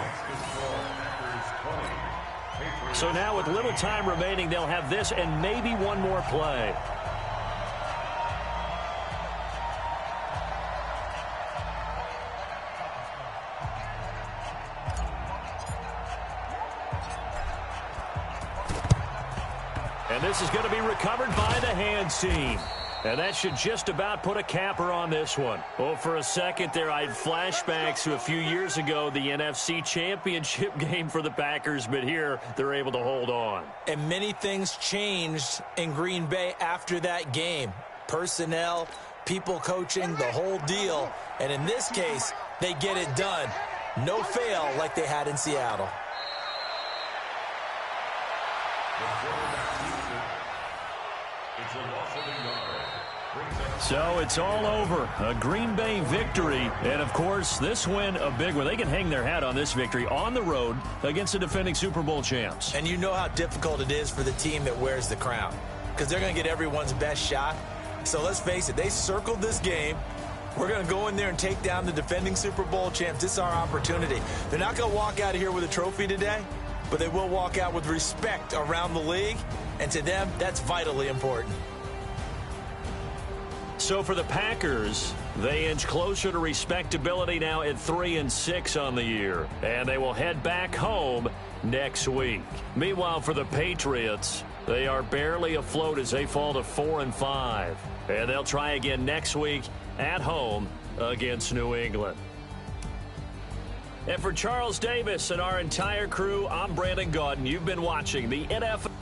Speaker 2: So now with little time remaining, they'll have this and maybe one more play. And this is going to be recovered by the hands team. And that should just about put a capper on this one. Well, for a second there, I had flashbacks to a few years ago, the NFC Championship game for the Packers, but here they're able to hold on.
Speaker 5: And many things changed in Green Bay after that game. Personnel, people coaching, the whole deal. And in this case, they get it done. No fail like they had in Seattle.
Speaker 3: It's a loss of a yard.
Speaker 2: So it's all over. A Green Bay victory. And, of course, this win, a big one. They can hang their hat on this victory on the road against the defending Super Bowl champs.
Speaker 5: And you know how difficult it is for the team that wears the crown, because they're going to get everyone's best shot. So let's face it, they circled this game. We're going to go in there and take down the defending Super Bowl champs. This is our opportunity. They're not going to walk out of here with a trophy today, but they will walk out with respect around the league. And to them, that's vitally important.
Speaker 2: So for the Packers, they inch closer to respectability now at 3-6 on the year. And they will head back home next week. Meanwhile, for the Patriots, they are barely afloat as they fall to 4-5. And they'll try again next week at home against New England. And for Charles Davis and our entire crew, I'm Brandon Gaudin. You've been watching the NFL.